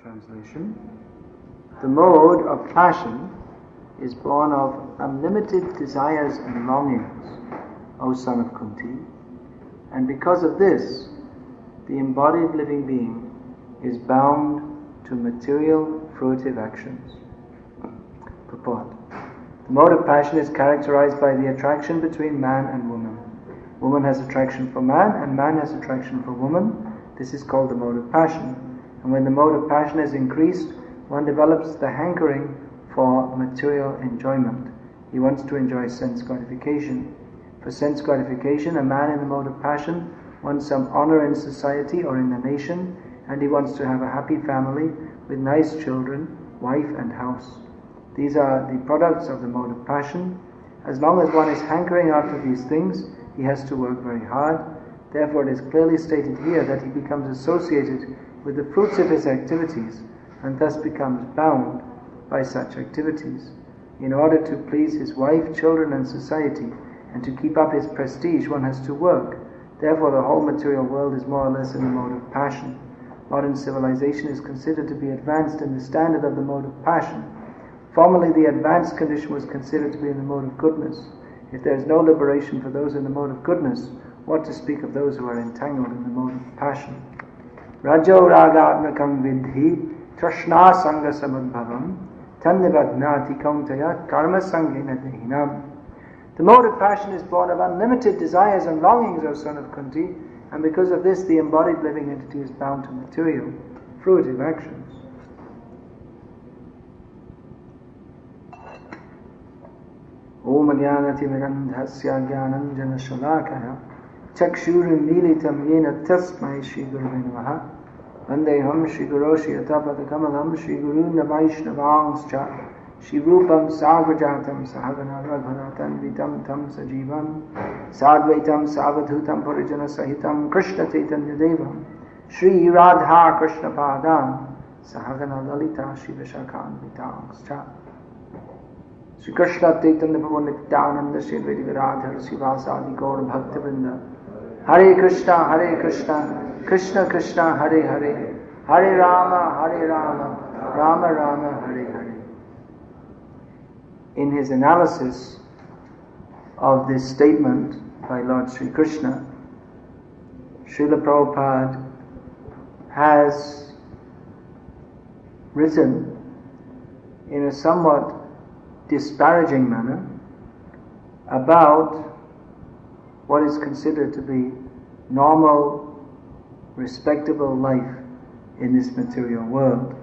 Translation. The mode of passion is born of unlimited desires and longings, O son of Kunti, and because of this, the embodied living being is bound to material fruitive actions. Purport. The mode of passion is characterized by the attraction between man and woman. Woman has attraction for man and man has attraction for woman. This is called the mode of passion. And when the mode of passion is increased, one develops the hankering for material enjoyment. He wants to enjoy sense gratification. For sense gratification, a man in the mode of passion wants some honor in society or in the nation, and he wants to have a happy family with nice children, wife and house. These are the products of the mode of passion. As long as one is hankering after these things, he has to work very hard. Therefore, it is clearly stated here that he becomes associated with the fruits of his activities and thus becomes bound by such activities. In order to please his wife, children and society, and to keep up his prestige, one has to work. Therefore, the whole material world is more or less in the mode of passion. Modern civilization is considered to be advanced in the standard of the mode of passion. Formerly, the advanced condition was considered to be in the mode of goodness. If there is no liberation for those in the mode of goodness, what to speak of those who are entangled in the mode of passion? Rajo ragatmakam vidhi trashna sanga samudbhavam tannivadnati kauntaya karma sangena dehinam. The mode of passion is born of unlimited desires and longings, O son of Kunti, and because of this the embodied living entity is bound to material, fruitive actions. Om Jnanati Mirandhasya Jnananjana Shalakaya Chakshurim Militam Yena Tasmai Shri Gurave Namaha Vandeham Shri Guroshi Atapadakamalam Shri Guruna Vaishnavangscha Shri Rupam Sagrajatam Sahagana Raghunatan Vitam Tam Sajivam Sadvaitam Savadhutam Purijana Sahitam Krishna Chaitanya Devam Shri Radha Krishna Padam Sahagana Lalita Shri Vishakhan Vitangscha Shri Krishna Chaitanya Prabhu Nityananda Shri Radha Sivasadi Gaur Bhakta Vrinda Hare Krishna, Krishna Krishna, Hare Hare, Hare Rama, Rama Rama, Hare Hare. In his analysis of this statement by Lord Sri Krishna, Srila Prabhupada has written in a somewhat disparaging manner about what is considered to be normal, respectable life in this material world.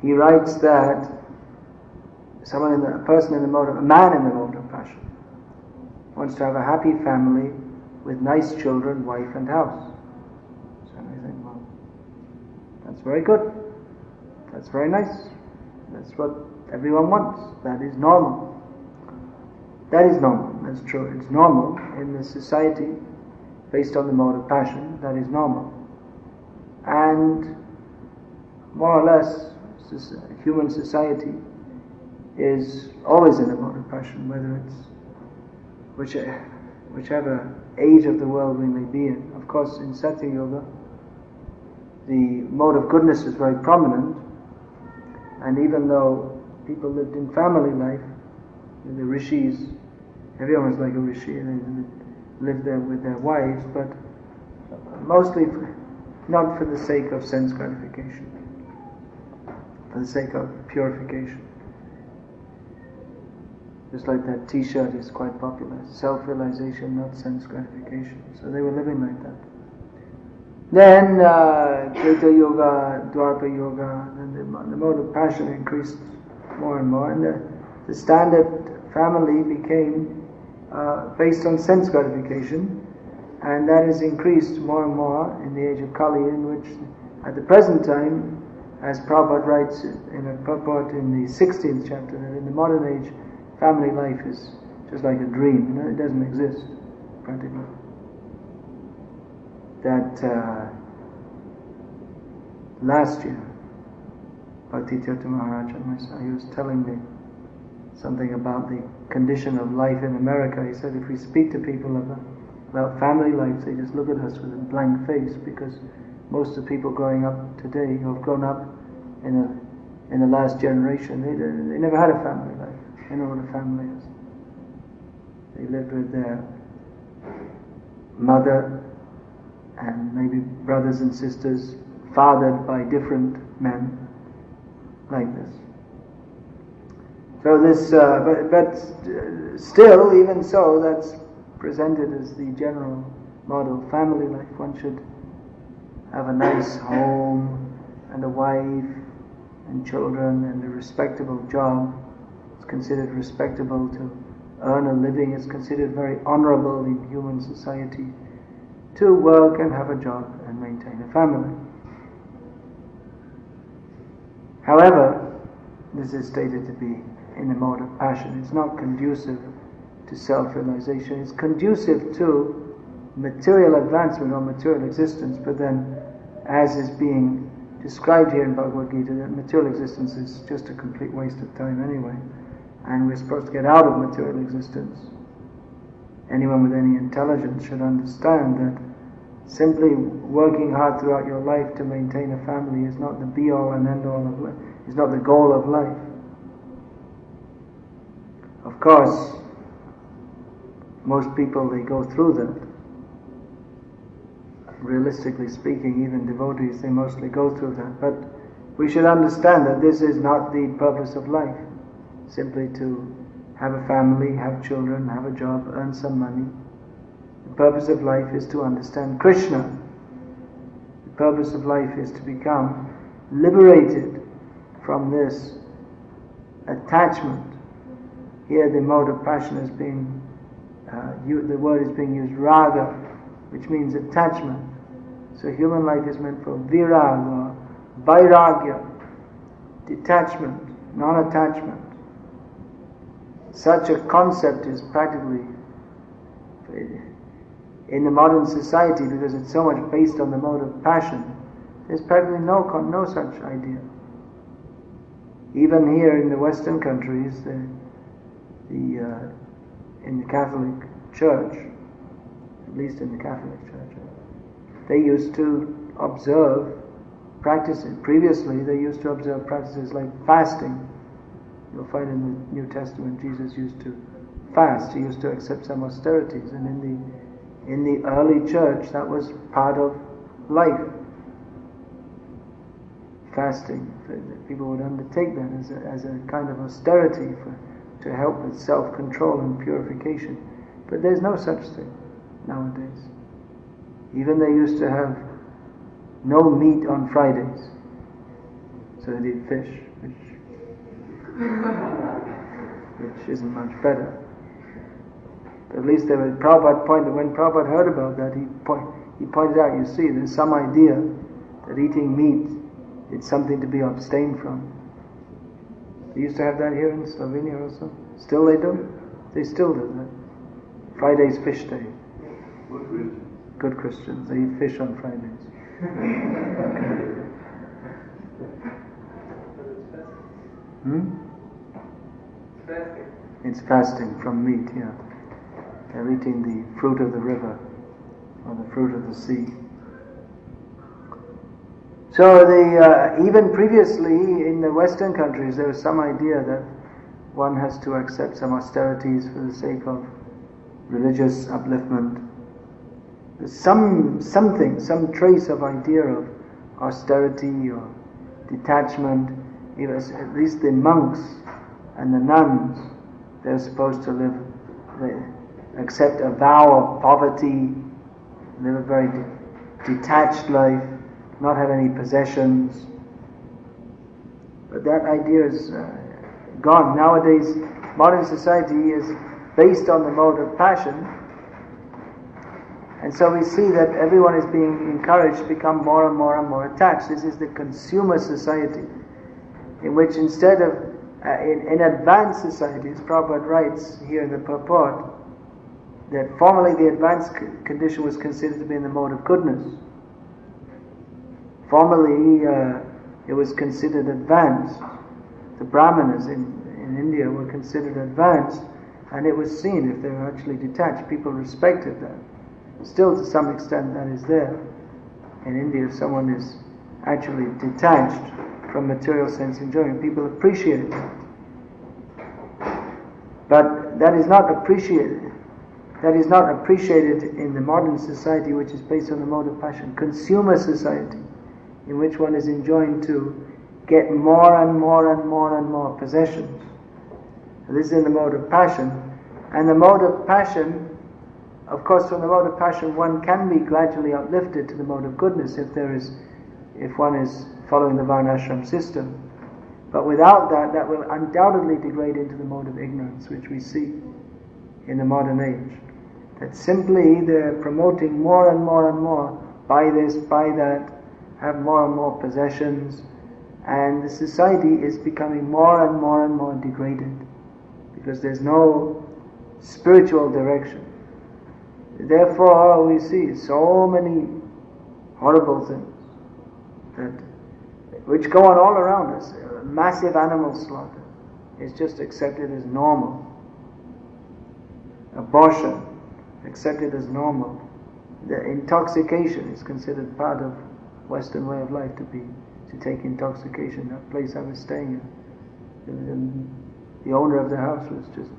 He writes that a man in the mode of passion wants to have a happy family with nice children, wife and house. So I think, well, that's very good. That's very nice. That's what everyone wants. That is normal. That is normal. That's true. It's normal in the society based on the mode of passion. That is normal. And more or less, human society is always in the mode of passion, whether it's whichever age of the world we may be in. Of course, in Satya Yoga, the mode of goodness is very prominent, and even though people lived in family life, the rishis, everyone was like a rishi, and they lived there with their wives, but mostly not for the sake of sense gratification, for the sake of purification. Just like that t-shirt is quite popular, self-realization, not sense gratification. So they were living like that. Then Treta Yoga, Dwapara Yoga, and the mode of passion increased more and more, and the standard family became based on sense gratification, and that has increased more and more in the age of Kali, in which at the present time, as Prabhupada writes in a purport in the 16th chapter, that in the modern age, family life is just like a dream, it doesn't exist, practically. That last year, Bhakti Tirtha Maharaj, he was telling me something about the condition of life in America. He said if we speak to people about family life, they just look at us with a blank face because most of the people growing up today, who have grown up in the last generation, they never had a family life. They know what a family is. They lived with their mother and maybe brothers and sisters, fathered by different men, like this. So this, but still, even so, that's presented as the general model. Family life, one should have a nice home and a wife and children and a respectable job. It's considered respectable to earn a living. It's considered very honorable in human society to work and have a job and maintain a family. However, this is stated to be in the mode of passion. It's not conducive to self-realization. It's conducive to material advancement or material existence, but then, as is being described here in Bhagavad Gita, that material existence is just a complete waste of time anyway, and we're supposed to get out of material existence. Anyone with any intelligence should understand that simply working hard throughout your life to maintain a family is not the be-all and end-all of life, is not the goal of life. Of course, most people, they go through that. Realistically speaking, even devotees, they mostly go through that. But we should understand that this is not the purpose of life. Simply to have a family, have children, have a job, earn some money. The purpose of life is to understand Krishna. The purpose of life is to become liberated from this attachment. Here the mode of passion is being, the word is being used, raga, which means attachment. So human life is meant for viraga, vairagya, detachment, non-attachment. Such a concept is practically, in the modern society, because it's so much based on the mode of passion, there's practically no such idea. Even here in the Western countries, in the Catholic Church, at least in the Catholic Church, they used to observe practices. Previously, they used to observe practices like fasting. You'll find in the New Testament Jesus used to fast. He used to accept some austerities, and in the early church that was part of life. Fasting, people would undertake that as a kind of austerity to help with self-control and purification. But there's no such thing nowadays. Even they used to have no meat on Fridays, so they'd eat fish, which isn't much better. But at least Prabhupada pointed, when Prabhupada heard about that, he pointed out, you see, there's some idea that eating meat is something to be abstained from. They used to have that here in Slovenia also. Still they do? They still do that. Friday's fish day. Good Christians. They eat fish on Fridays. It's fasting from meat, yeah. They're eating the fruit of the river or the fruit of the sea. So even previously in the Western countries there was some idea that one has to accept some austerities for the sake of religious upliftment. There's some trace of idea of austerity or detachment. Even at least the monks and the nuns, they're supposed to live, they accept a vow of poverty, live a very detached life, not have any possessions. But that idea is gone. Nowadays, modern society is based on the mode of passion, and so we see that everyone is being encouraged to become more and more and more attached. This is the consumer society, in which instead of, in advanced societies, Prabhupada writes here in the purport, that formerly the advanced condition was considered to be in the mode of goodness. Formerly, it was considered advanced. The Brahmanas in India were considered advanced, and it was seen if they were actually detached. People respected that. Still, to some extent, that is there. In India, if someone is actually detached from material sense enjoyment, people appreciate that. But that is not appreciated. That is not appreciated in the modern society, which is based on the mode of passion. Consumer society, in which one is enjoined to get more and more and more and more possessions. This is in the mode of passion. And the mode of passion, of course, from the mode of passion, one can be gradually uplifted to the mode of goodness if one is following the Varnashram system. But without that, that will undoubtedly degrade into the mode of ignorance, which we see in the modern age. That simply they're promoting more and more and more, buy this, buy that, have more and more possessions, and the society is becoming more and more and more degraded because there's no spiritual direction. Therefore, we see so many horrible things which go on all around us. Massive animal slaughter is just accepted as normal. Abortion accepted as normal. The intoxication is considered part of Western way of life to take intoxication. That place I was staying in, the owner of the house was just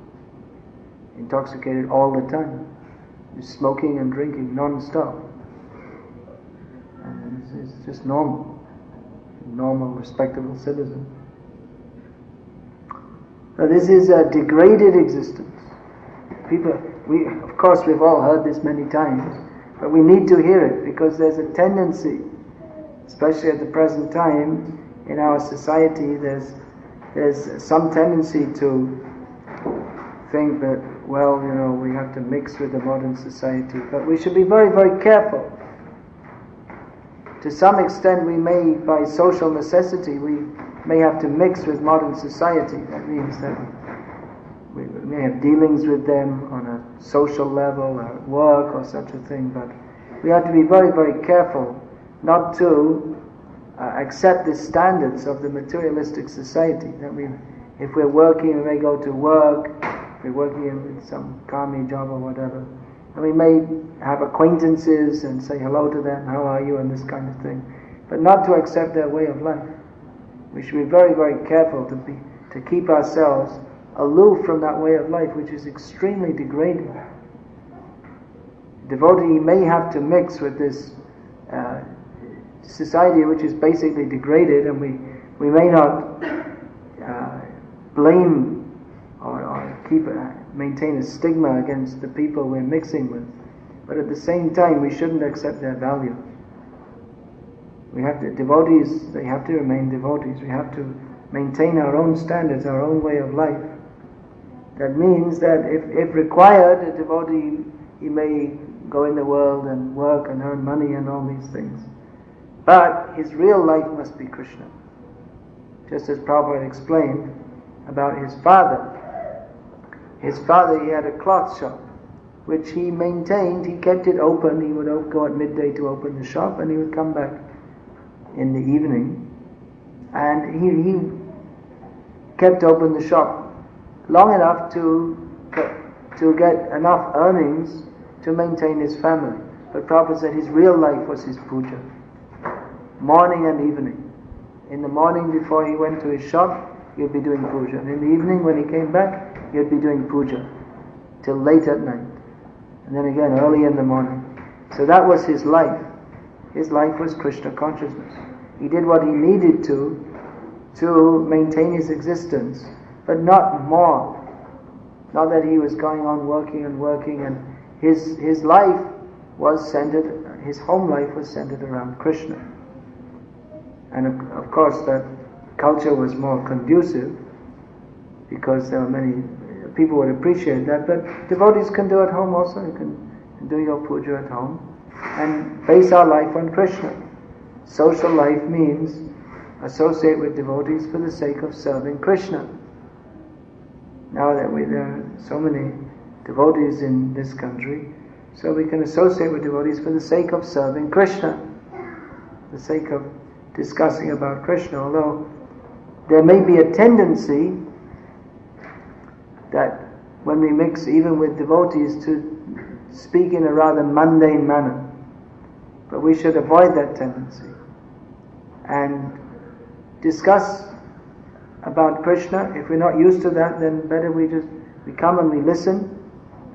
intoxicated all the time. He was smoking and drinking non-stop. And it's just normal, respectable citizen. So this is a degraded existence. People, of course we've all heard this many times, but we need to hear it because there's a tendency, especially at the present time in our society, there's some tendency to think that, well, we have to mix with the modern society, but we should be very, very careful. To some extent we may, by social necessity, we may have to mix with modern society. That means that we may have dealings with them on a social level or at work or such a thing, but we have to be very, very careful not to accept the standards of the materialistic society. That if we're working, we may go to work, if we're working in some karmi job or whatever, and we may have acquaintances and say hello to them, how are you, and this kind of thing, but not to accept their way of life. We should be very, very careful to keep ourselves aloof from that way of life, which is extremely degrading. Devotee may have to mix with this society which is basically degraded, and we may not blame or maintain a stigma against the people we're mixing with, but at the same time we shouldn't accept their value. Devotees, they have to remain devotees. We have to maintain our own standards, our own way of life. That means that if required, a devotee, he may go in the world and work and earn money and all these things. But his real life must be Krishna. Just as Prabhupada explained about his father. His father, he had a cloth shop, which he maintained, he kept it open. He would go at midday to open the shop, and he would come back in the evening, and he kept open the shop long enough to get enough earnings to maintain his family. But Prabhupada said his real life was his puja, morning and evening. In the morning before he went to his shop, he would be doing puja, and in the evening when he came back, he would be doing puja till late at night, and then again early in the morning. So that was his life. His life was Krishna consciousness. He did what he needed to maintain his existence, but not more. Not that he was going on working, and his life was centered, his home life was centered around Krishna. And of course that culture was more conducive because there were many people would appreciate that, but devotees can do at home also. You can do your puja at home and base our life on Krishna. Social life means associate with devotees for the sake of serving Krishna. Now that there are so many devotees in this country, so we can associate with devotees for the sake of serving Krishna, for the sake of discussing about Krishna, although there may be a tendency that when we mix even with devotees to speak in a rather mundane manner. but we should avoid that tendency and discuss about Krishna. If we're not used to that, then better we come and we listen.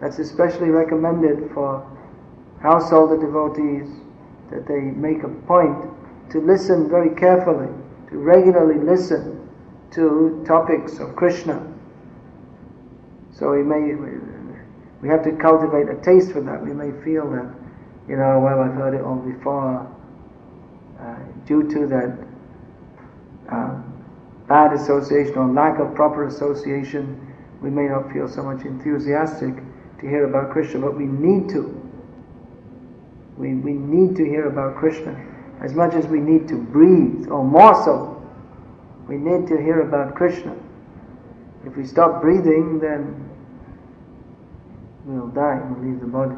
That's especially recommended for householder devotees, that they make a point to listen very carefully, to regularly listen to topics of Krishna. So we have to cultivate a taste for that. We may feel that, well, I've heard it all before. Due to that bad association or lack of proper association, we may not feel so much enthusiastic to hear about Krishna, but we need to. We need to hear about Krishna as much as we need to breathe, or more so. We need to hear about Krishna. If we stop breathing, then we'll die, we'll leave the body.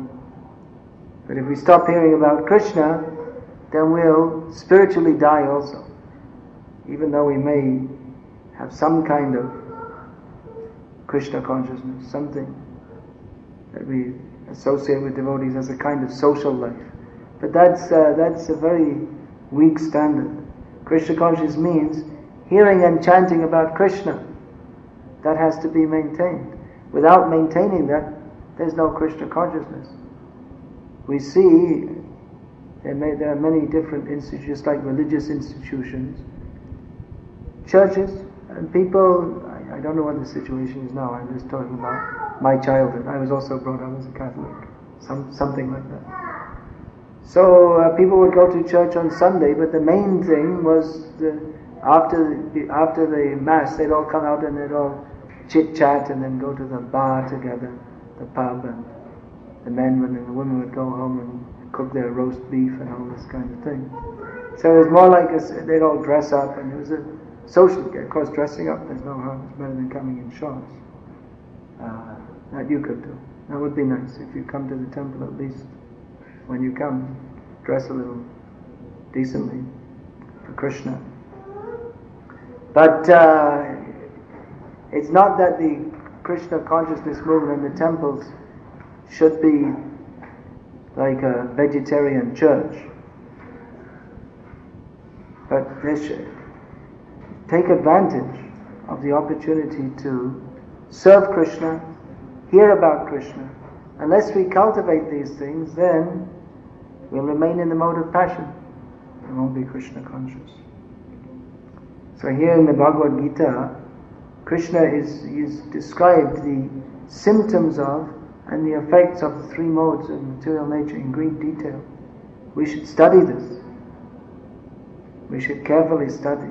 But if we stop hearing about Krishna, then we'll spiritually die also. Even though we may have some kind of Krishna consciousness, something that we associate with devotees as a kind of social life. But that's a very weak standard. Krishna consciousness means hearing and chanting about Krishna. That has to be maintained. Without maintaining that, there's no Krishna consciousness. We see there are many different institutions, like religious institutions, churches, and people. I don't know what the situation is now. I'm just talking about my childhood. I was also brought up as a Catholic, something like that. So people would go to church on Sunday, but the main thing was after the Mass, they'd all come out and they'd all chit-chat and then go to the bar together, the pub, and the men and the women would go home and cook their roast beef and all this kind of thing. So it was more like they'd all dress up, and it was a social. Of course, dressing up, there's no harm. It's better than coming in shorts. That you could do. That would be nice. If you come to the temple, at least when you come, dress a little decently for Krishna. But it's not that the Krishna consciousness movement in the temples should be like a vegetarian church. But they should take advantage of the opportunity to serve Krishna, hear about Krishna. Unless we cultivate these things, then we'll remain in the mode of passion. We won't be Krishna conscious. So here in the Bhagavad Gita, Krishna is described the symptoms of and the effects of the three modes of material nature in great detail. We should study this. We should carefully study.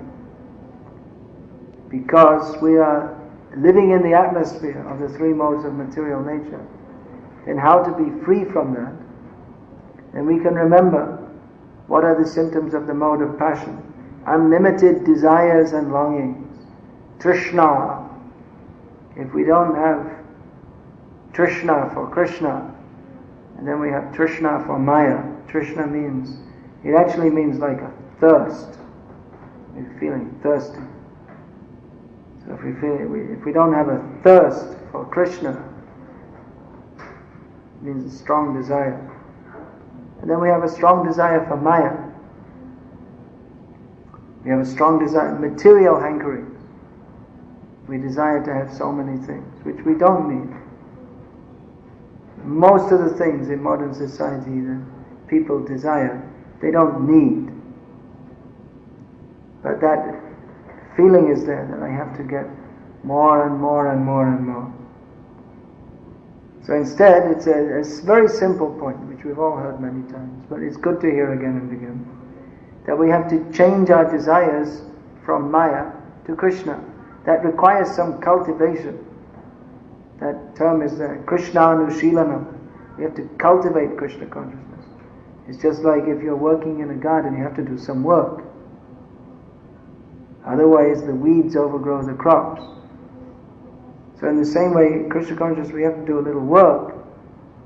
Because we are living in the atmosphere of the three modes of material nature. And how to be free from that. And we can remember what are the symptoms of the mode of passion. Unlimited desires and longings. Trishna. If we don't have Trishna for Krishna, and then we have Trishna for Maya. Trishna means, it actually means like a thirst. We're feeling thirsty. So if we don't have a thirst for Krishna, it means a strong desire. And then we have a strong desire for Maya. We have a strong desire, material hankering. We desire to have so many things, which we don't need. Most of the things in modern society that people desire, they don't need. But that feeling is there that I have to get more and more and more and more. So instead, it's a very simple point, which we've all heard many times, but it's good to hear again and again, that we have to change our desires from Maya to Krishna. That requires some cultivation. That term is Krishna Anushilanam. We have to cultivate Krishna consciousness. It's just like if you're working in a garden, you have to do some work. Otherwise the weeds overgrow the crops. So in the same way, Krishna consciousness, we have to do a little work.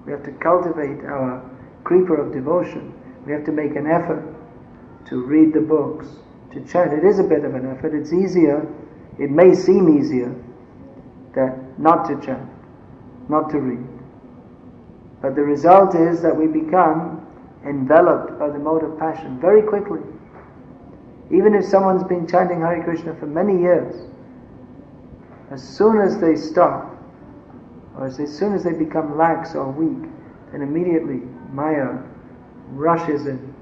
We have to cultivate our creeper of devotion. We have to make an effort to read the books, to chant. It is a bit of an effort. It's easier, it may seem easier, that not to chant, not to read. But the result is that we become enveloped by the mode of passion very quickly. Even if someone's been chanting Hare Krishna for many years, as soon as they stop, or as soon as they become lax or weak, then immediately Maya rushes in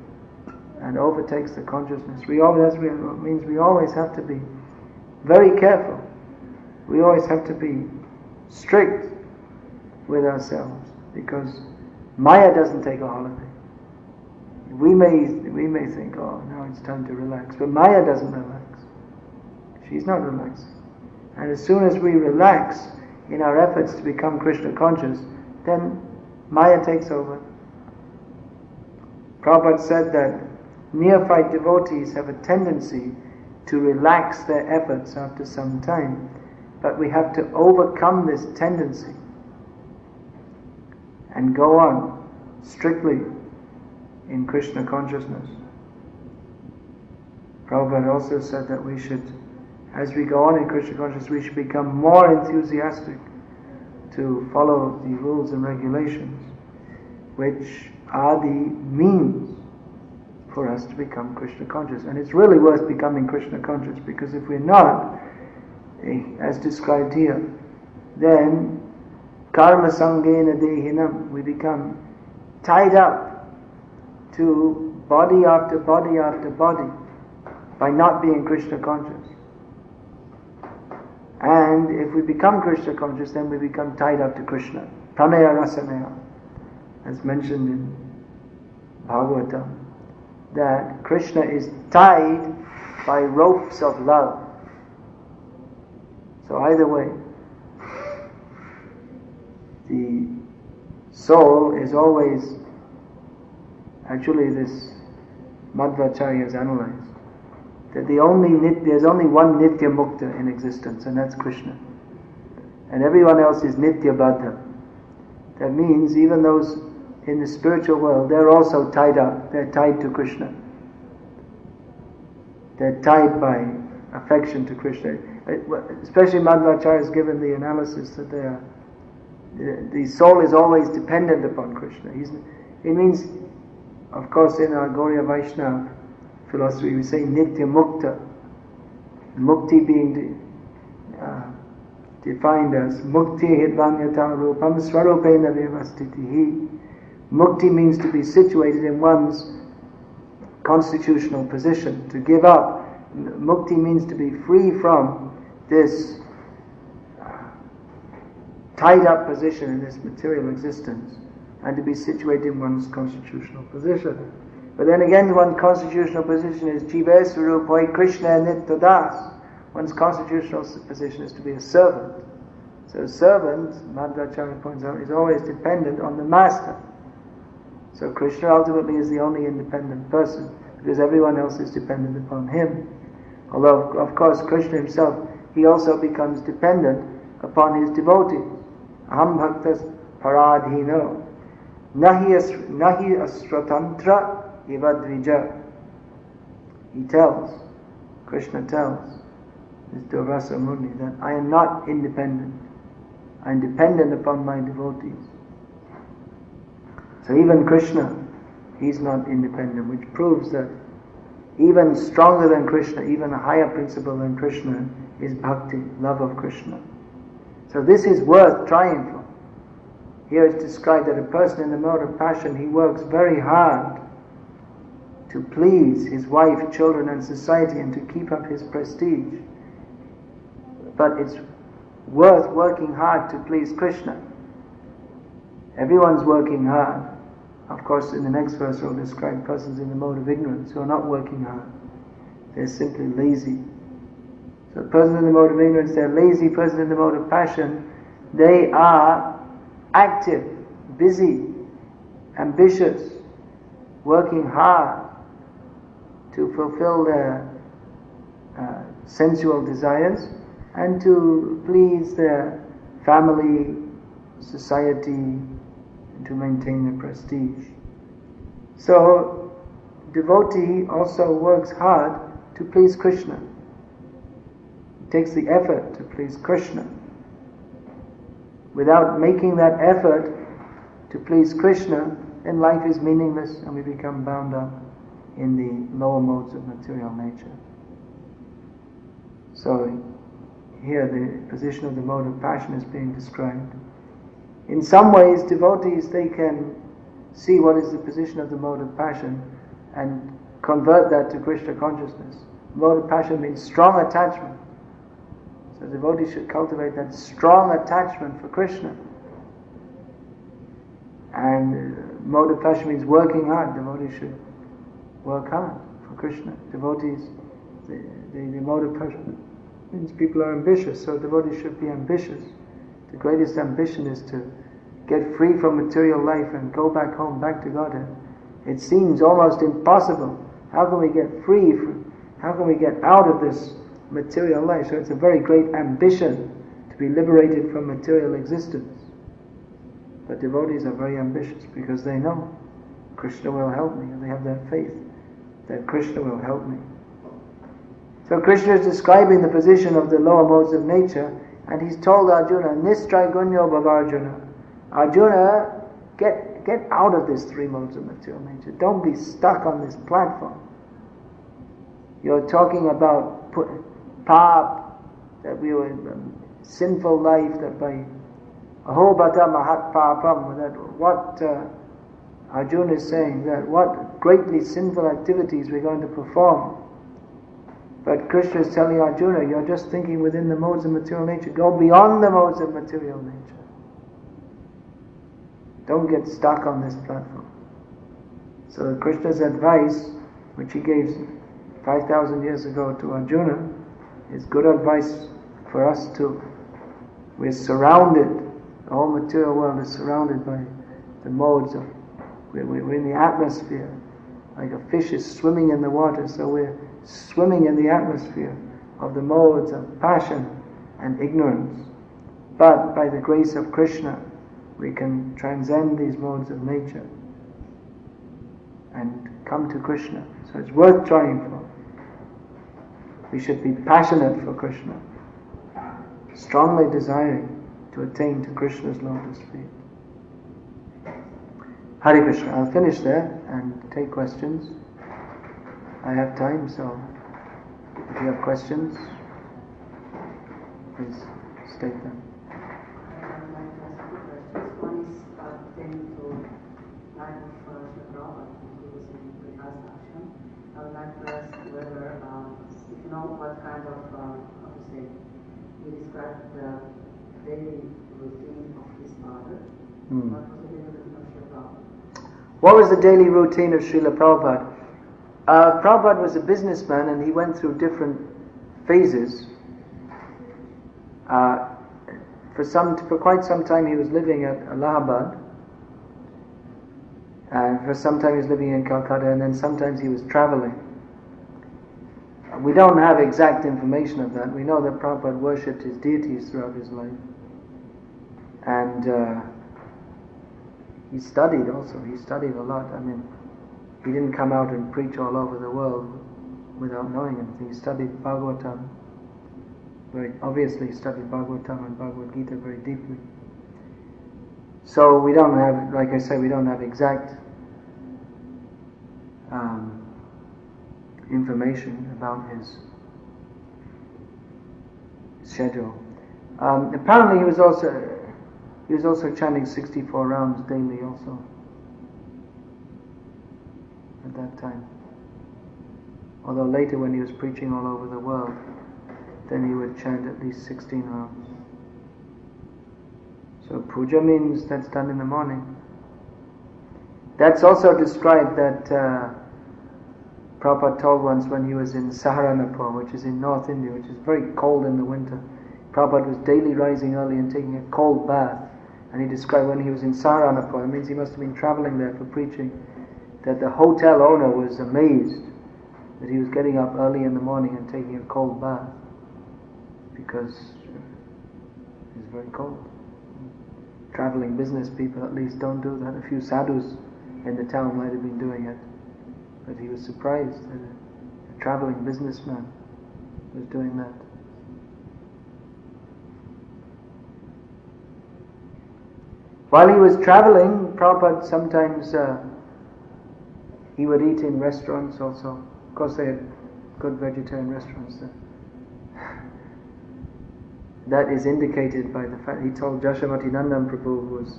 and overtakes the consciousness. That means we always have to be very careful. We always have to be strict with ourselves, because Maya doesn't take a holiday. We may think, oh, now it's time to relax, but Maya doesn't relax. She's not relaxed. And as soon as we relax in our efforts to become Krishna conscious, then Maya takes over. Prabhupada said that neophyte devotees have a tendency to relax their efforts after some time, but we have to overcome this tendency and go on strictly in Krishna consciousness. Prabhupada also said that we should, as we go on in Krishna consciousness, we should become more enthusiastic to follow the rules and regulations, which are the means for us to become Krishna conscious. And it's really worth becoming Krishna conscious, because if we're not, as described here, then karma sangena dehinam, we become tied up to body after body after body by not being Krishna conscious. And if we become Krishna conscious, then we become tied up to Krishna. Pranaya rasanaya, as mentioned in Bhagavatam, that Krishna is tied by ropes of love. So either way, the soul is always, actually this Madhvacharya has analyzed, that there's only one Nitya Mukta in existence, and that's Krishna. And everyone else is Nitya Baddha. That means even those in the spiritual world, they're also tied up. They're tied to Krishna. They're tied by affection to Krishna. Especially Madhvacharya has given the analysis that the soul is always dependent upon Krishna. It means, of course, in our Gauriya Vaishnava philosophy, we say Nitya Mukta. Mukti being defined as Mukti Hidvanyata Rupam Swarupena Vyavastitihi. Mukti means to be situated in one's constitutional position, to give up. Mukti means to be free from this tied up position in this material existence, and to be situated in one's constitutional position. But then again, one's constitutional position is Jiva Surupoi Krishna Nityadas. One's constitutional position is to be a servant. So a servant, Madhvacharya points out, is always dependent on the master. So Krishna ultimately is the only independent person, because everyone else is dependent upon him. Although, of course, Krishna himself, he also becomes dependent upon his devotees. Aham bhaktas paradhino nahi asratantra ivadvija. He tells, Krishna tells this Durvasa Muni, that I am not independent. I am dependent upon my devotees. So even Krishna, he's not independent, which proves that even stronger than Krishna, even a higher principle than Krishna, is bhakti, love of Krishna. So this is worth trying for. Here it's described that a person in the mode of passion, he works very hard to please his wife, children and society, and to keep up his prestige. But it's worth working hard to please Krishna. Everyone's working hard. Of course, in the next verse we'll describe persons in the mode of ignorance who are not working hard. They're simply lazy. So persons in the mode of ignorance, they're lazy. Persons in the mode of passion, they are active, busy, ambitious, working hard to fulfill their sensual desires and to please their family, society, and to maintain their prestige. So, devotee also works hard to please Krishna. He takes the effort to please Krishna. Without making that effort to please Krishna, then life is meaningless and we become bound up in the lower modes of material nature. So here the position of the mode of passion is being described. In some ways, devotees, they can see what is the position of the mode of passion and convert that to Krishna consciousness. Mode of passion means strong attachment. So devotees should cultivate that strong attachment for Krishna. And mode of passion means working hard. Devotees should work hard for Krishna. Devotees, the mode of passion means people are ambitious, so devotees should be ambitious. The greatest ambition is to get free from material life and go back home, back to Godhead. It seems almost impossible. How can we get free? How can we get out of this material life? So it's a very great ambition to be liberated from material existence. But devotees are very ambitious because they know Krishna will help me, and they have that faith that Krishna will help me. So Krishna is describing the position of the lower modes of nature, and he's told Arjuna, Nistraigunyo Bhavarjuna. Arjuna, get out of these three modes of material nature. Don't be stuck on this platform. You're talking about pap, that we were sinful life, that by ahobata mahat papam, that what Arjuna is saying, that what greatly sinful activities we're going to perform. But Krishna is telling Arjuna, you're just thinking within the modes of material nature. Go beyond the modes of material nature. Don't get stuck on this platform. So Krishna's advice, which he gave 5,000 years ago to Arjuna, is good advice for us too. We're surrounded, the whole material world is surrounded by the modes of, we're in the atmosphere, like a fish is swimming in the water, so we're swimming in the atmosphere of the modes of passion and ignorance. But by the grace of Krishna, we can transcend these modes of nature and come to Krishna. So it's worth trying for. We should be passionate for Krishna, strongly desiring to attain to Krishna's lotus feet. Hare Krishna. I'll finish there and take questions. I have time, so if you have questions, please state them. I would like to ask whether, if you know what kind of, how to say, you described the daily routine of his father. What was the daily routine of Srila Prabhupada? What was the daily routine of Srila Prabhupada? Prabhupada was a businessman and he went through different phases. For quite some time he was living at Allahabad. And for some time he was living in Calcutta, and then sometimes he was traveling. We don't have exact information of that. We know that Prabhupada worshipped his deities throughout his life. And he studied also. He studied a lot. I mean, he didn't come out and preach all over the world without knowing anything. He studied Bhagavatam. Very obviously he studied Bhagavatam and Bhagavad Gita very deeply. So we don't have, like I said, we don't have exact information about his schedule. Apparently he was also chanting 64 rounds daily also at that time. Although later when he was preaching all over the world, then he would chant at least 16 rounds. So puja means that's done in the morning. That's also described that Prabhupada told once when he was in Saharanapur, which is in North India, which is very cold in the winter. Prabhupada was daily rising early and taking a cold bath. And he described when he was in Saharanapur, it means he must have been traveling there for preaching, that the hotel owner was amazed that he was getting up early in the morning and taking a cold bath, because it's very cold. Traveling business people at least don't do that. A few sadhus in the town might have been doing it, but he was surprised that a traveling businessman was doing that. While he was traveling, Prabhupada sometimes he would eat in restaurants also. Of course, they had good vegetarian restaurants there. That is indicated by the fact he told Jashamati Nandan Prabhu, who was.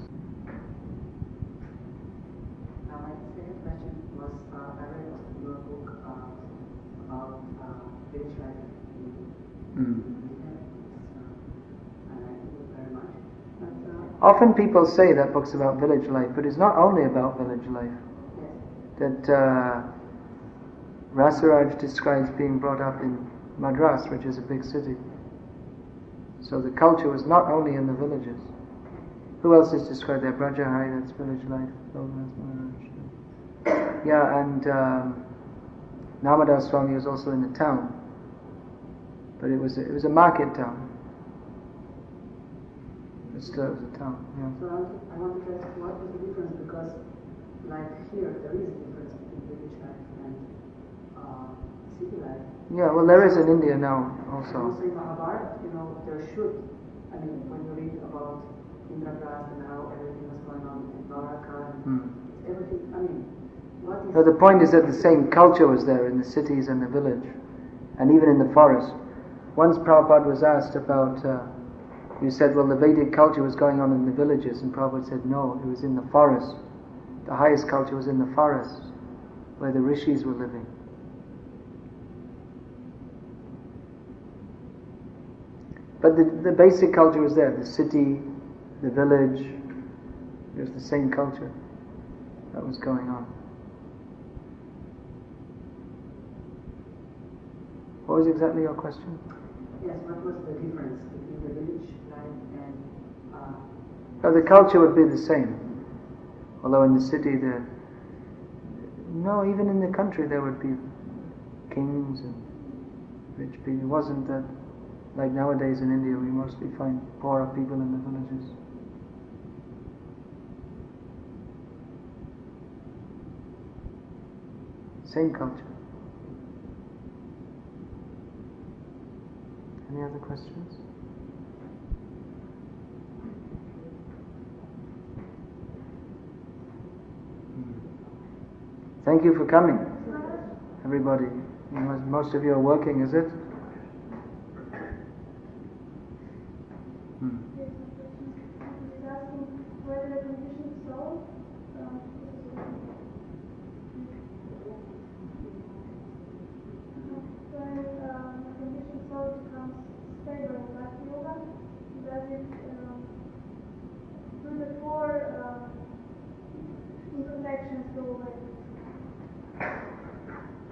Now, my second question was I read your book about village life in and I like it very much. But, Often people say that book's about village life, but it's not only about village life. yes. That Rasaraj describes being brought up in Madras, which is a big city. So the culture was not only in the villages. Who else is described there? Brajahari, that's village life. Yeah, and Namadas Swami was also in the town. But it was a market town. It still was a town, yeah. So I wanted to ask what is the difference, because like here there is a difference between village life and city life. Yeah, well there is in India now also. Also in Mahabharata, there should, when you read about Indraprastha and how everything was going on in Dwaraka, everything, what is... No, the point is that the same culture was there in the cities and the village, and even in the forest. Once Prabhupada was asked about, you said, well, the Vedic culture was going on in the villages, and Prabhupada said, no, it was in the forest. The highest culture was in the forest, where the rishis were living. But the basic culture was there, the city, the village, it was the same culture that was going on. What was exactly your question? Yes, what was the difference between the village life and... The culture would be the same. Although in the city no, even in the country there would be kings and rich people. It wasn't that, like nowadays in India, we mostly find poorer people in the villages. Same culture. Any other questions? Thank you for coming, everybody. Most of you are working, is it?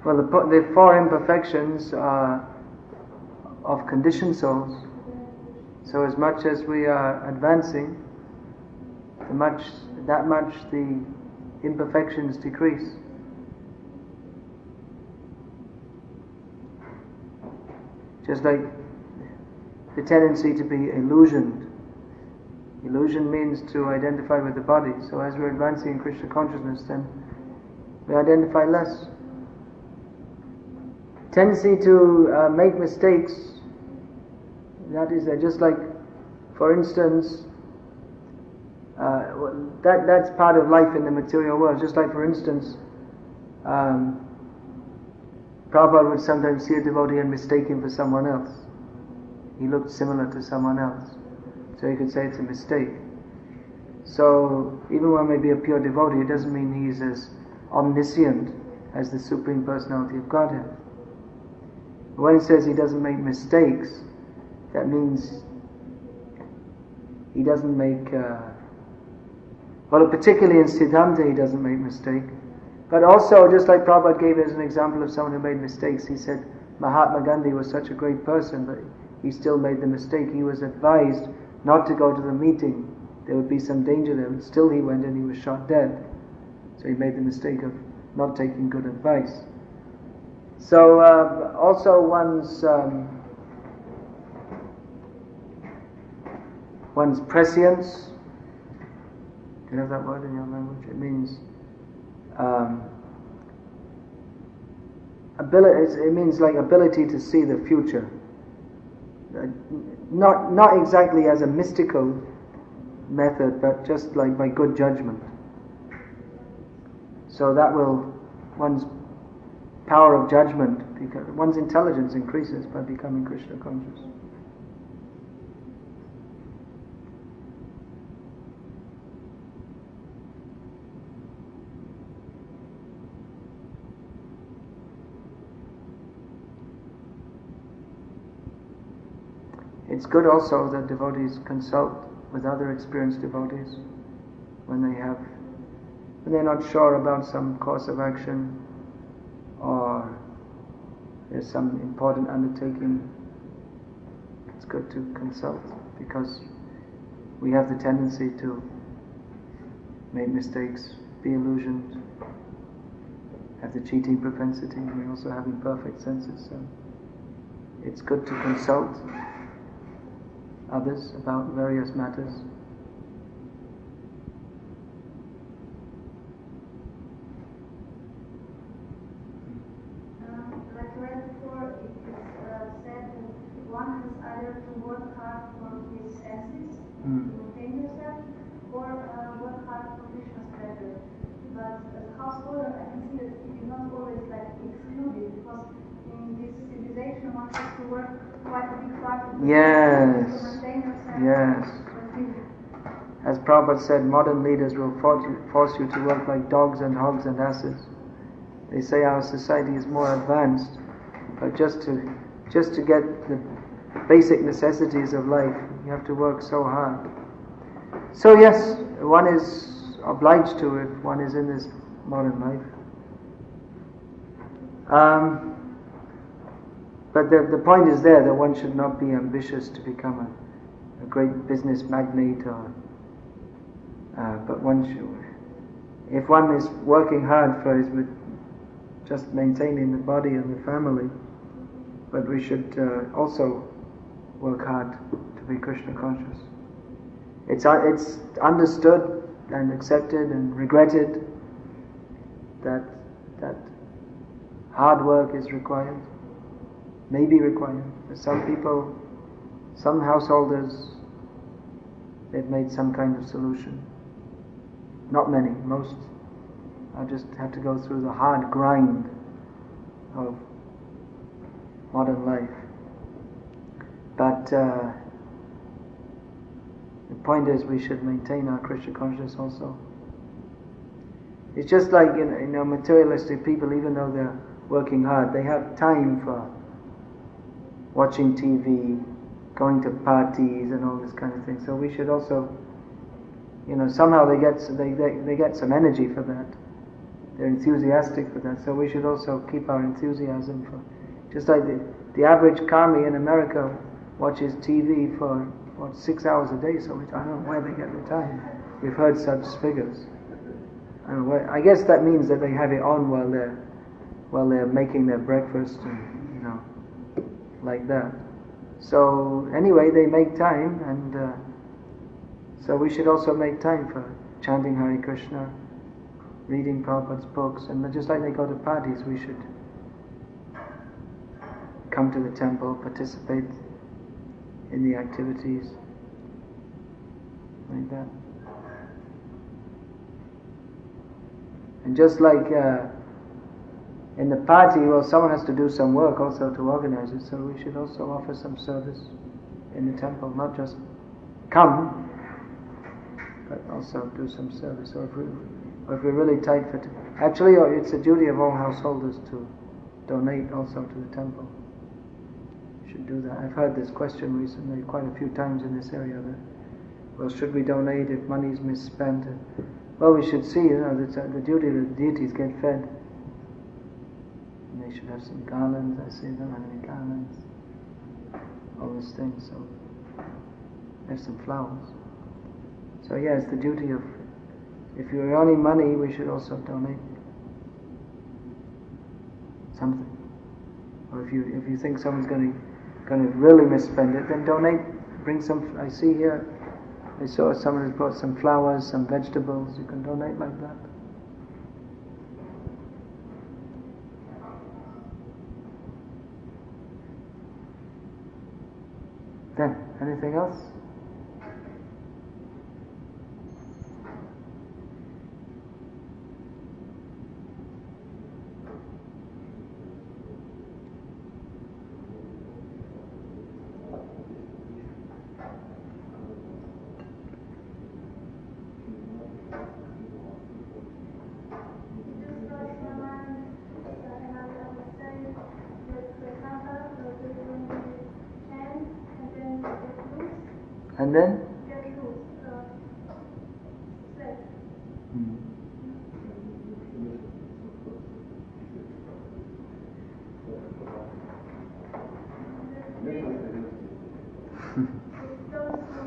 Well, the four imperfections are of conditioned souls. So as much as we are advancing, that much the imperfections decrease. Just like the tendency to be illusioned. Illusion means to identify with the body. So as we're advancing in Krishna consciousness, then we identify less. Tendency to make mistakes, that is there. Just like, for instance, that's part of life in the material world. Just like, for instance, Prabhupada would sometimes see a devotee and mistake him for someone else. He looked similar to someone else, so he could say it's a mistake. So even one may be a pure devotee, it doesn't mean he's as omniscient as the Supreme Personality of Godhead. When he says he doesn't make mistakes, that means he doesn't make, particularly in Siddhanta he doesn't make mistake. But also, just like Prabhupada gave as an example of someone who made mistakes, he said Mahatma Gandhi was such a great person, but he still made the mistake. He was advised not to go to the meeting. There would be some danger there, but still he went and he was shot dead. So he made the mistake of not taking good advice. So also one's prescience. Do you have that word in your language? It means ability. It means like ability to see the future. Not exactly as a mystical method, but just like by good judgment. So that will, one's power of judgment, because one's intelligence increases by becoming Krishna conscious. It's good also that devotees consult with other experienced devotees when they're not sure about some course of action, or there's some important undertaking. It's good to consult, because we have the tendency to make mistakes, be illusioned, have the cheating propensity. We also have imperfect senses, so it's good to consult others about various matters. Like right before, it is said that one has either to work hard for his senses to maintain himself, or work hard for Krishna's pleasure. But as a householder, I can see that it is not always like excluded, because in this civilization one has to work quite a big part of the Yes. to maintain yourself. Yes. As Prabhupada said, modern leaders will force you to work like dogs and hogs and asses. They say our society is more advanced, but just to get the basic necessities of life, you have to work so hard. So yes, one is obliged to if one is in this modern life. But the point is there that one should not be ambitious to become a great business magnate, but one should, if one is working hard for his, just maintaining the body and the family, but we should also work hard to be Krishna conscious. It's understood and accepted and regretted that hard work is required, may be required. For some people, some householders, they've made some kind of solution. Not many, most I just have to go through the hard grind of modern life. But the point is, we should maintain our Krishna consciousness also. It's just like materialistic people, even though they're working hard, they have time for watching TV, going to parties and all this kind of thing. So we should also, somehow they get some energy for that. They're enthusiastic for that. So we should also keep our enthusiasm for, just like the average karmi in America watches TV for 6 hours a day. So I don't know where they get the time. We've heard such figures. I guess that means that they have it on while they're making their breakfast and like that. So anyway, they make time, and so we should also make time for chanting Hare Krishna, reading Prabhupada's books, and just like they go to parties, we should come to the temple, participate in the activities, like that. And just like in the party, someone has to do some work also to organize it, so we should also offer some service in the temple, not just come, but also do some service. Or if we're really tight for actually, it's a duty of all householders to donate also to the temple. We should do that. I've heard this question recently quite a few times in this area, that, should we donate if money is misspent? Well, we should see, the duty of the deities get fed. And they should have some garlands. I see them having garlands, all these things. So there's some flowers. So yeah, it's the duty of, if you're earning money, we should also donate something. Or if you think someone's going to really misspend it, then donate. Bring some. I see here, I saw someone has brought some flowers, some vegetables. You can donate like that. Then, anything else? And then? Get loose. Slave. Those who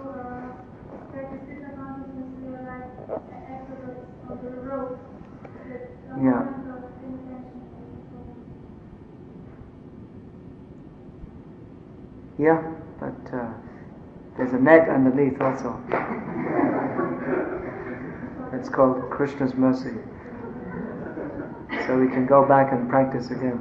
practice Krishna consciousness realize afterwards on the road that the Yeah. moment of intention Yeah, but there's a net underneath also. It's called Krishna's mercy. So we can go back and practice again.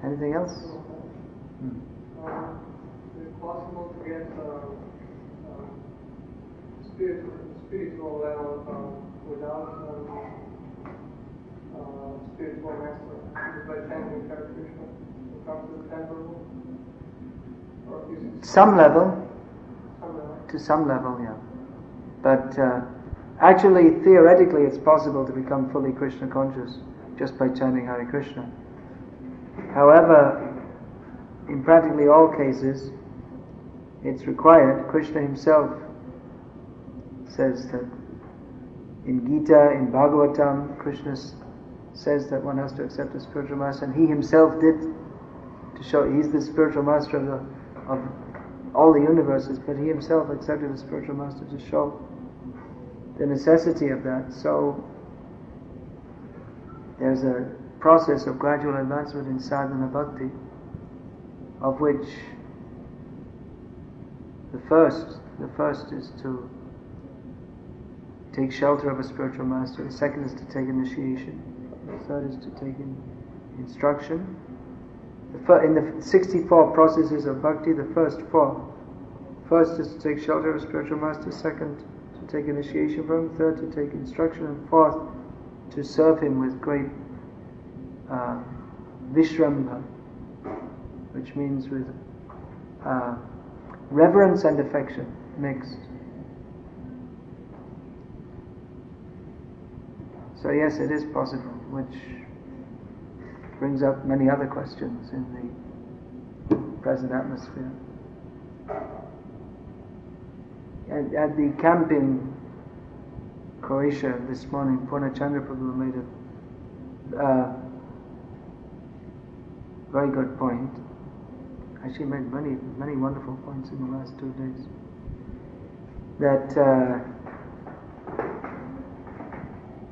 Anything else? Is it possible to get spiritual level without spiritual master? Just by chanting Hare Krishna to come to the temple? Or is it Some level, some level? to some level, yeah. But actually, theoretically, it's possible to become fully Krishna conscious just by chanting Hare Krishna. However, in practically all cases, it's required. Krishna himself says that in Gita, in Bhagavatam, Krishna says that one has to accept a spiritual master, and he himself did, to show he's the spiritual master of all the universes, but he himself accepted a spiritual master to show the necessity of that. So there's a process of gradual advancement in sadhana bhakti, of which the first is to take shelter of a spiritual master, the second is to take initiation, the third is to take instruction. In the 64 processes of bhakti, the first is to take shelter of a spiritual master, second to take initiation from him, third to take instruction, and fourth to serve him with great vishrambha, which means with reverence and affection mixed. So yes, it is possible, which brings up many other questions in the present atmosphere. At the camp in Croatia this morning, Purnachandra Prabhu made a very good point. Actually made many wonderful points in the last 2 days. That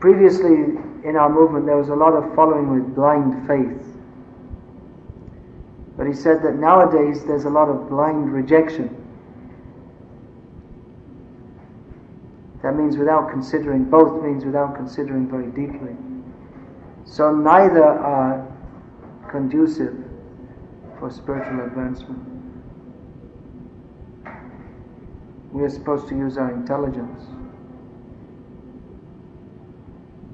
previously in our movement there was a lot of following with blind faith. But he said that nowadays there's a lot of blind rejection. That means both means without considering very deeply. So neither are conducive for spiritual advancement. We are supposed to use our intelligence.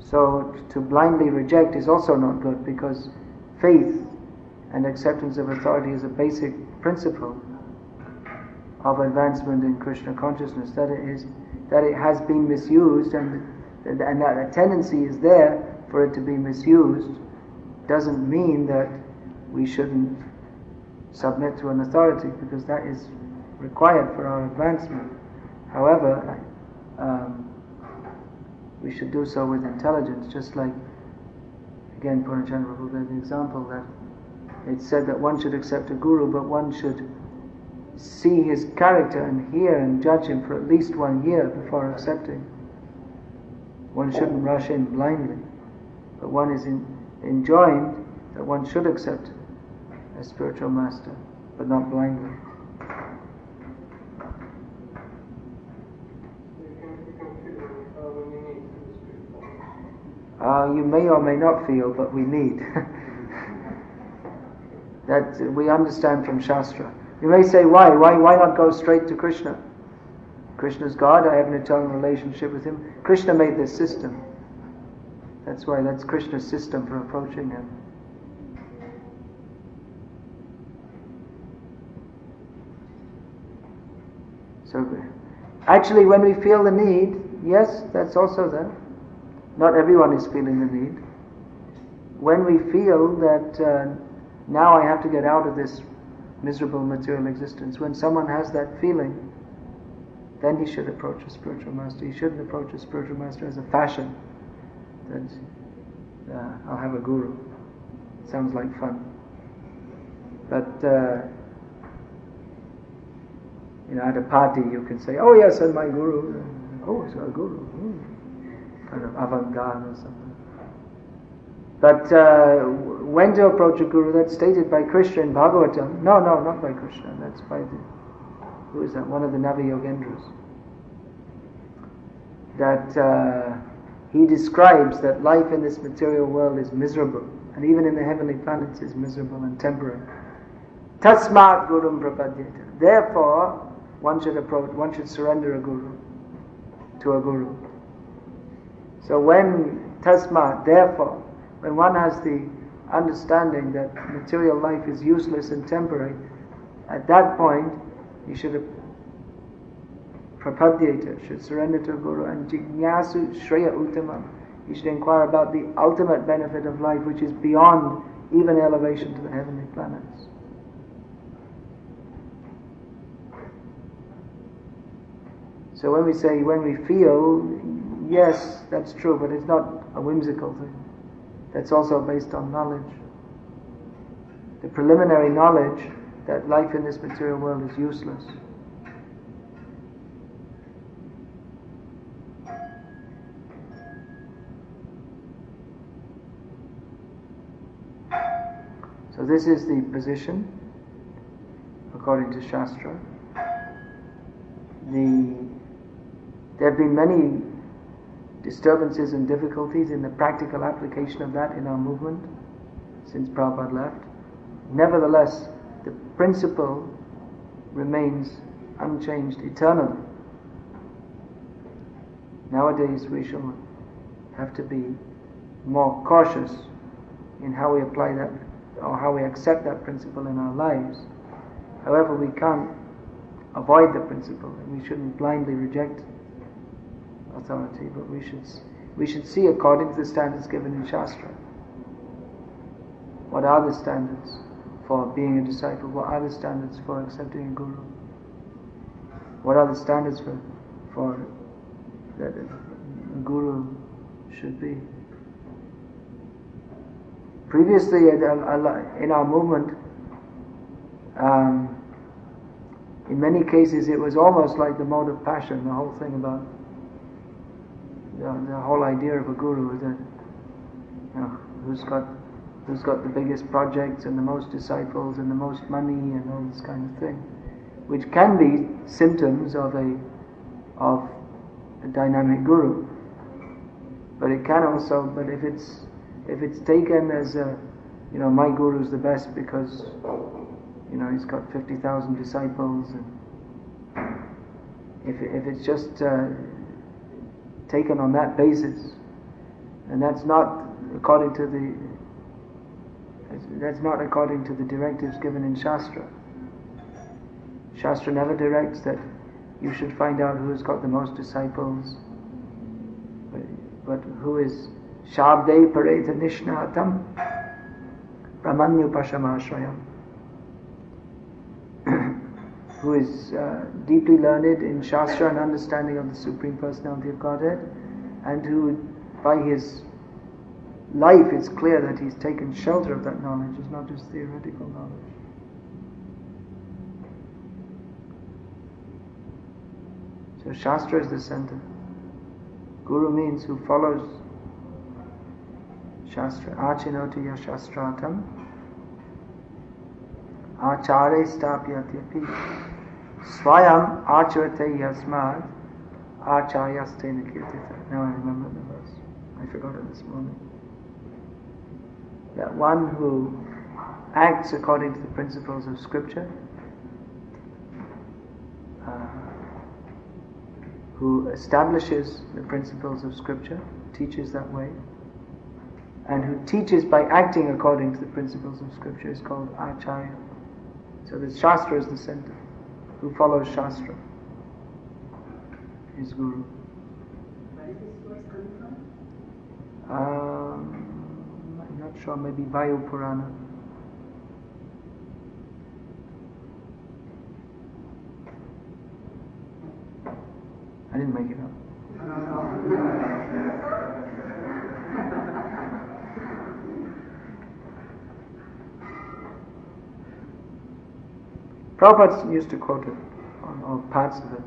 So to blindly reject is also not good, because faith and acceptance of authority is a basic principle of advancement in Krishna consciousness, that it has been misused, and that a tendency is there for it to be misused, doesn't mean that we shouldn't submit to an authority, because that is required for our advancement. However, we should do so with intelligence, just like, again, Purnachandra Prabhu gave the example that it's said that one should accept a guru, but one should see his character and hear and judge him for at least 1 year before accepting. One shouldn't rush in blindly, but one is enjoined that one should accept a spiritual master, but not blindly. You may or may not feel, but we need. That we understand from Shastra. You may say, why not go straight to Krishna? Krishna's God, I have an eternal relationship with him. Krishna made this system. That's Krishna's system for approaching him. So, actually when we feel the need, yes, that's also there. Not everyone is feeling the need. When we feel that now I have to get out of this miserable material existence, when someone has that feeling, then he should approach a spiritual master. He shouldn't approach a spiritual master as a fashion. That I'll have a guru. Sounds like fun. But at a party you can say, "Oh yes, and my guru." Oh, it's a guru. Kind of avant-garde or something. But when to approach a guru, that's stated by Krishna in Bhagavatam. No, not by Krishna. That's by who is that? One of the Navi-Yogendras. That he describes that life in this material world is miserable, and even in the heavenly planets is miserable and temporary. Tasmat gurum prapadyeta. Therefore, one should surrender to a guru. So therefore, when one has the understanding that material life is useless and temporary, at that point, you should prapadyeta, should surrender to a guru, and jignasu shreya uttamam. You should inquire about the ultimate benefit of life, which is beyond even elevation to the heavenly planets. So when we feel, yes, that's true, but it's not a whimsical thing. That's also based on knowledge. The preliminary knowledge that life in this material world is useless. So this is the position according to Shastra. There have been many disturbances and difficulties in the practical application of that in our movement since Prabhupada left. Nevertheless, the principle remains unchanged eternally. Nowadays we shall have to be more cautious in how we apply that or how we accept that principle in our lives. However, we can't avoid the principle, and we shouldn't blindly reject authority, but we should see according to the standards given in Shastra. What are the standards for being a disciple? What are the standards for accepting a guru? What are the standards for that a guru should be? Previously, in our movement, in many cases it was almost like the mode of passion, the whole thing about the whole idea of a guru is that who's got the biggest projects and the most disciples and the most money and all this kind of thing, which can be symptoms of a dynamic guru. But it can also, but if it's taken as my guru's the best because he's got 50,000 disciples, and if it's just taken on that basis, and that's not according to the directives given in Shastra. Shastra never directs that you should find out who has got the most disciples, but who is Shabde Pareta Nishnatam Brahmanyupashamashrayam, who is deeply learned in Shastra and understanding of the Supreme Personality of Godhead, and who, by his life, it's clear that he's taken shelter of that knowledge. It's not just theoretical knowledge. So Shastra is the center. Guru means who follows Shastra. Achinoti yashastratam achare stapyatyapi swayam acharate yasmad acharyaste nikirtita. Now I remember the verse. I forgot it this morning. That one who acts according to the principles of Scripture, who establishes the principles of Scripture, teaches that way, and who teaches by acting according to the principles of Scripture is called Acharya. So the Shastra is the center. Who follows Shastra is Guru. Where is this verse coming from? I'm not sure, maybe Vayu Purana. I didn't make it up. Prabhupada used to quote it, or parts of it.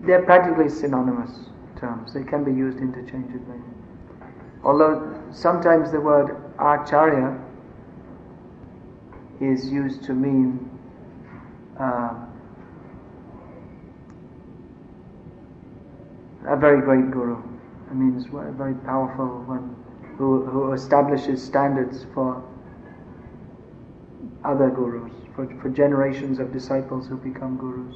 They're practically synonymous terms. They can be used interchangeably. Although sometimes the word acharya is used to mean a very great guru. It means a very powerful one who establishes standards for other gurus, for generations of disciples who become gurus.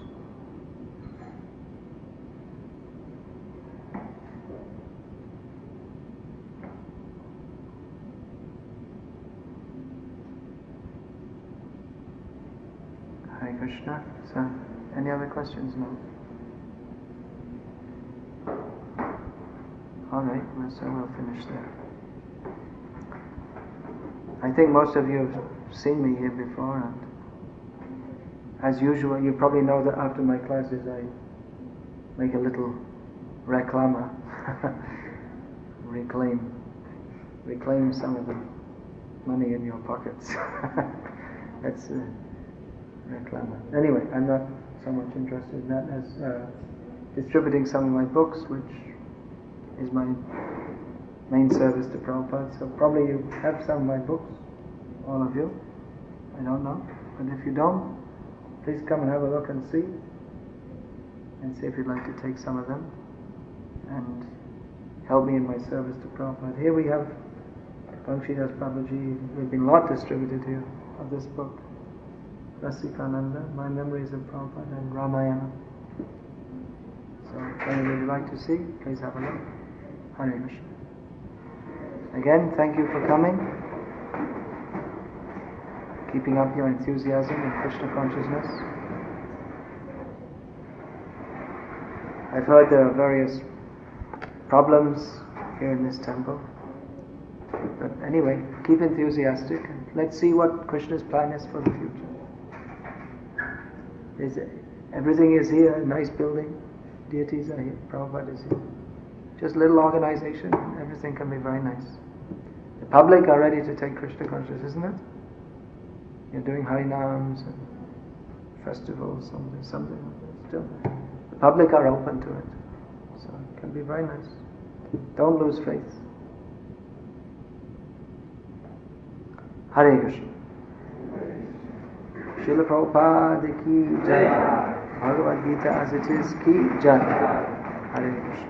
Hare Krishna. So, any other questions? No. Alright, so we'll finish there. I think most of you have seen me here before, and as usual, you probably know that after my classes I make a little reclama, reclaim some of the money in your pockets. That's reclama. Anyway, I'm not so much interested in that as distributing some of my books, which is my main service to Prabhupada. So probably you have some of my books, all of you. I don't know. But if you don't, please come and have a look and see if you'd like to take some of them and help me in my service to Prabhupada. Here we have Pankshi Das Prabhuji. There's been a lot distributed here of this book. Rasikananda, My Memories of Prabhupada, and Ramayana. So if anybody would like to see, please have a look. Hare Krishna. Again, thank you for coming, keeping up your enthusiasm in Krishna consciousness. I've heard there are various problems here in this temple, but anyway, keep enthusiastic and let's see what Krishna's plan is for the future. Everything is here, a nice building, deities are here, Prabhupada is here. Just a little organization, everything can be very nice. The public are ready to take Krishna consciousness, isn't it? You're doing Harinams and festivals, something. Still, the public are open to it, so it can be very nice. Don't lose faith. Hare Krishna. Srila Prabhupada ki jai. Bhagavad Gita as it is ki jai. Hare Krishna.